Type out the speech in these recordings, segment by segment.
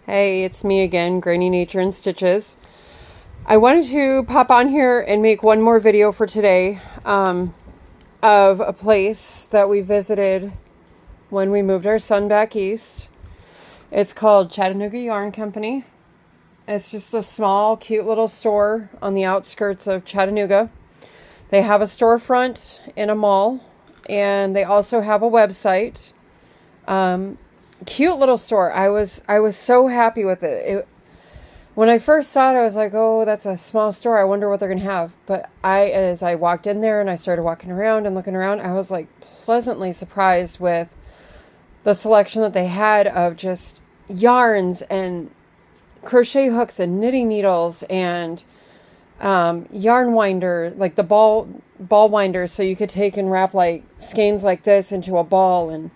Hey, it's me again, Granny Nature and Stitches. I wanted to pop on here and make one more video for today of a place that we visited when we moved our son back east. It's called Chattanooga Yarn Company. It's just a small, cute little store on the outskirts of Chattanooga. They have a storefront in a mall, and they also have a website. Cute little store. I was so happy with it. When I first saw it, I was like, oh, that's a small store. I wonder what they're going to have. But as I walked in there and I started walking around and looking around, I was like pleasantly surprised with the selection that they had of just yarns and crochet hooks and knitting needles and yarn winder, like the ball winders, so you could take and wrap like skeins like this into a ball. And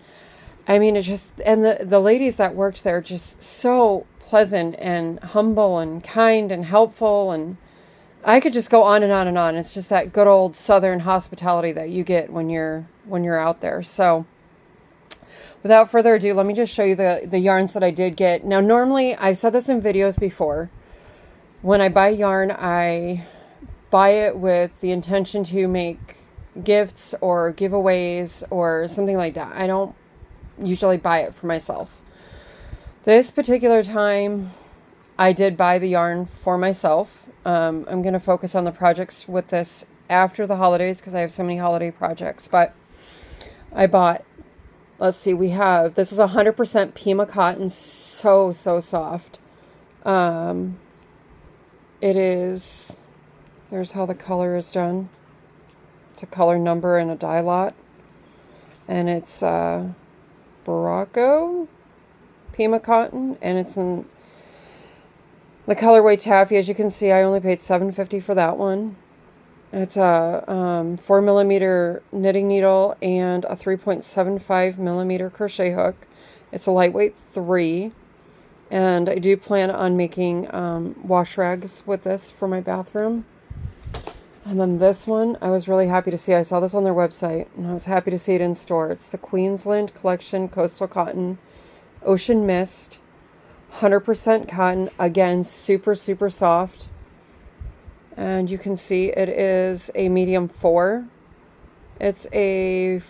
I mean, it's just, and the ladies that worked there just so pleasant and humble and kind and helpful, and I could just go on and on and on. It's just that good old Southern hospitality that you get when you're out there. So without further ado, let me just show you the yarns that I did get. Now, normally, I've said this in videos before, when I buy yarn, I buy it with the intention to make gifts or giveaways or something like that. I don't usually buy it for myself. This particular time, I did buy the yarn for myself. I'm going to focus on the projects with this after the holidays because I have so many holiday projects. But I bought, let's see, this is 100% Pima cotton, so soft. It is, there's how the color is done. It's a color number and a dye lot. And it's Barocco Pima cotton, and it's in the colorway taffy. As you can see, I only paid $7.50 for that one. It's a 4mm knitting needle and a 3.75mm crochet hook. It's a lightweight 3, and I do plan on making wash rags with this for my bathroom. And then this one, I was really happy to see. I saw this on their website, and I was happy to see it in store. It's the Queensland Collection Coastal Cotton Ocean Mist, 100% cotton. Again, super soft. And you can see it is a medium 4. It's a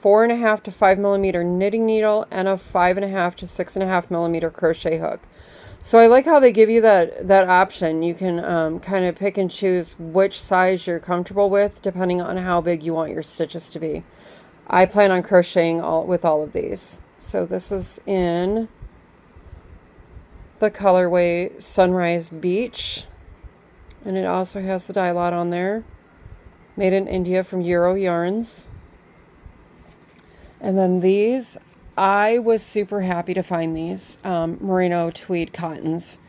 4.5 to 5mm knitting needle and a 5.5 to 6.5mm crochet hook. So I like how they give you that option. You can kind of pick and choose which size you're comfortable with depending on how big you want your stitches to be. I plan on crocheting with all of these. So this is in the colorway Sunrise Beach. And it also has the dye lot on there. Made in India from Euro Yarns. And then these, I was super happy to find these merino tweed cottons.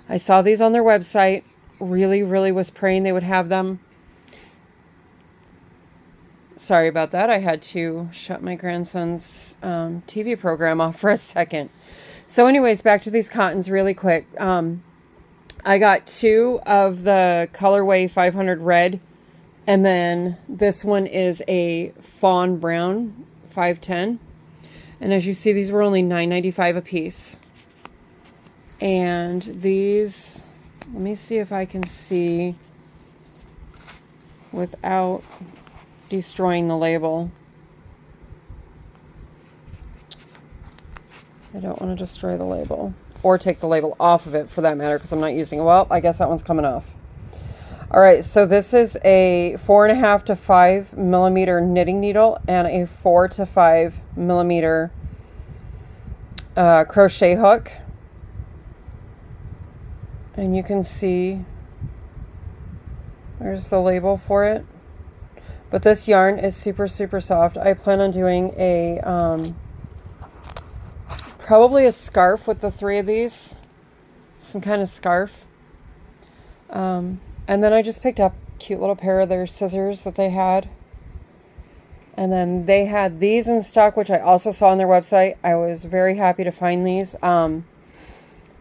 I saw these on their website. Really was praying they would have them. Sorry about that. I had to shut my grandson's TV program off for a second. So anyways, back to these cottons really quick. I got 2 of the colorway 500 red, and then this one is a fawn brown 510. And as you see, these were only $9.95 a piece. And these, let me see if I can see without destroying the label. I don't want to destroy the label. Or take the label off of it for that matter, because I'm not using it. Well, I guess that one's coming off. All right, so this is a 4.5 to 5mm knitting needle and a 4 to 5mm crochet hook. And you can see there's the label for it. But this yarn is super soft. I plan on doing a probably a scarf with the 3 of these, some kind of scarf. And then I just picked up a cute little pair of their scissors that they had. And then they had these in stock, which I also saw on their website. I was very happy to find these.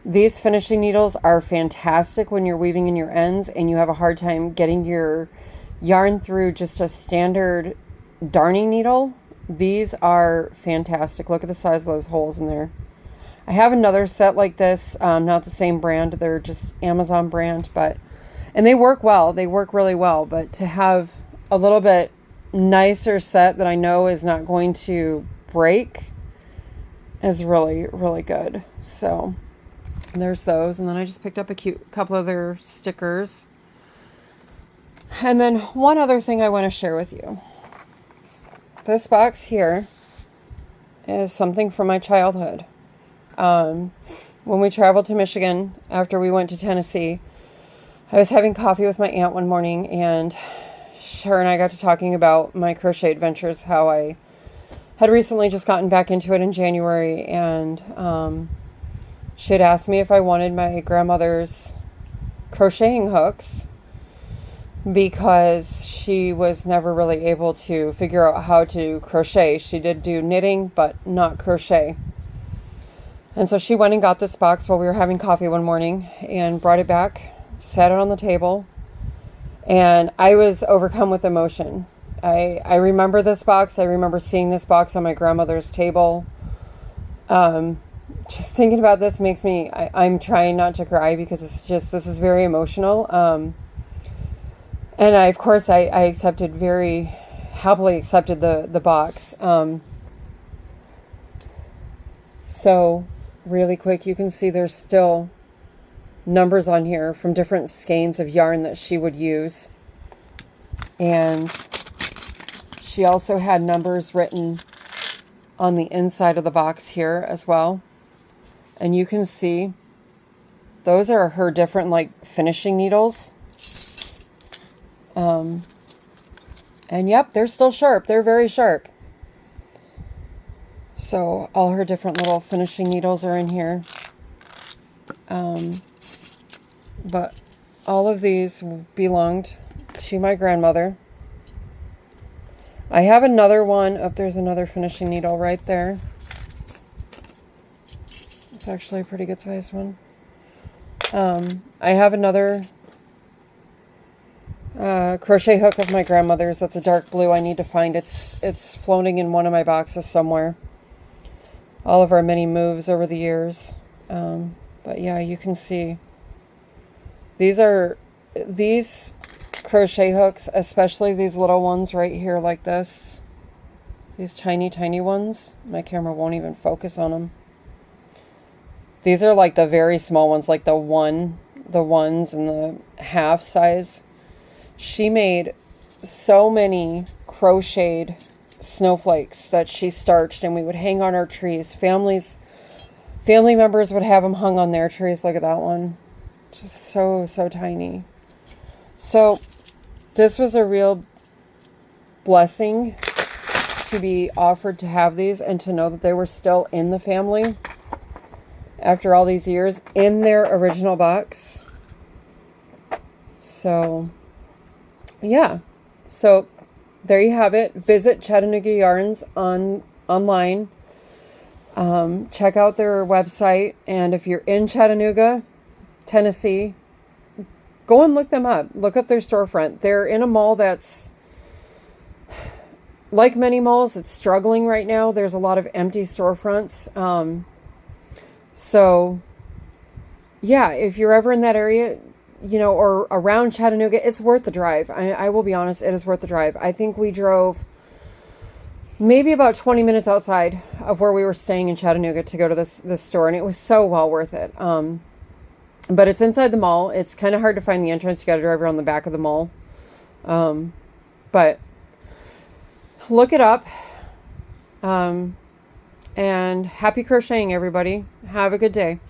These finishing needles are fantastic when you're weaving in your ends and you have a hard time getting your yarn through just a standard darning needle. These are fantastic. Look at the size of those holes in there. I have another set like this, not the same brand. They're just Amazon brand, and they work well. They work really well. But to have a little bit nicer set that I know is not going to break is really, really good. So there's those. And then I just picked up a cute couple other stickers. And then one other thing I want to share with you. This box here is something from my childhood. When we traveled to Michigan after we went to Tennessee, I was having coffee with my aunt one morning, and her and I got to talking about my crochet adventures, how I had recently just gotten back into it in January, and she had asked me if I wanted my grandmother's crocheting hooks because she was never really able to figure out how to crochet. She did do knitting, but not crochet. And so she went and got this box while we were having coffee one morning and brought it back, set it on the table, and I was overcome with emotion. I remember this box. I remember seeing this box on my grandmother's table. Just thinking about this makes me, I'm trying not to cry because this is very emotional. And of course, I accepted, very happily accepted the box. So really quick, you can see there's still numbers on here from different skeins of yarn that she would use. And she also had numbers written on the inside of the box here as well. And you can see those are her different like finishing needles. And yep, they're still sharp. They're very sharp. So all her different little finishing needles are in here. But all of these belonged to my grandmother. I have another one. Oh, there's another finishing needle right there. It's actually a pretty good sized one. I have another crochet hook of my grandmother's. That's a dark blue. I need to find it's floating in one of my boxes somewhere. All of our many moves over the years. But yeah, you can see these crochet hooks, especially these little ones right here like this. These tiny, tiny ones. My camera won't even focus on them. These are like the very small ones, like the ones and the half size. She made so many crocheted snowflakes that she starched, and we would hang on our trees. Family members would have them hung on their trees. Look at that one. Just so, so tiny. So this was a real blessing to be offered to have these and to know that they were still in the family after all these years in their original box. So yeah, so there you have it. Visit Chattanooga Yarns online. Check out their website, and if you're in Chattanooga, Tennessee, go and look them up. Look up their storefront. They're in a mall that's, like many malls, it's struggling right now. There's a lot of empty storefronts. So yeah, if you're ever in that area, or around Chattanooga, it's worth the drive. I will be honest, it is worth the drive. I think we drove maybe about 20 minutes outside of where we were staying in Chattanooga to go to this store, and it was so well worth it. But it's inside the mall. It's kind of hard to find the entrance. You got to drive around the back of the mall. But look it up. And happy crocheting, everybody. Have a good day.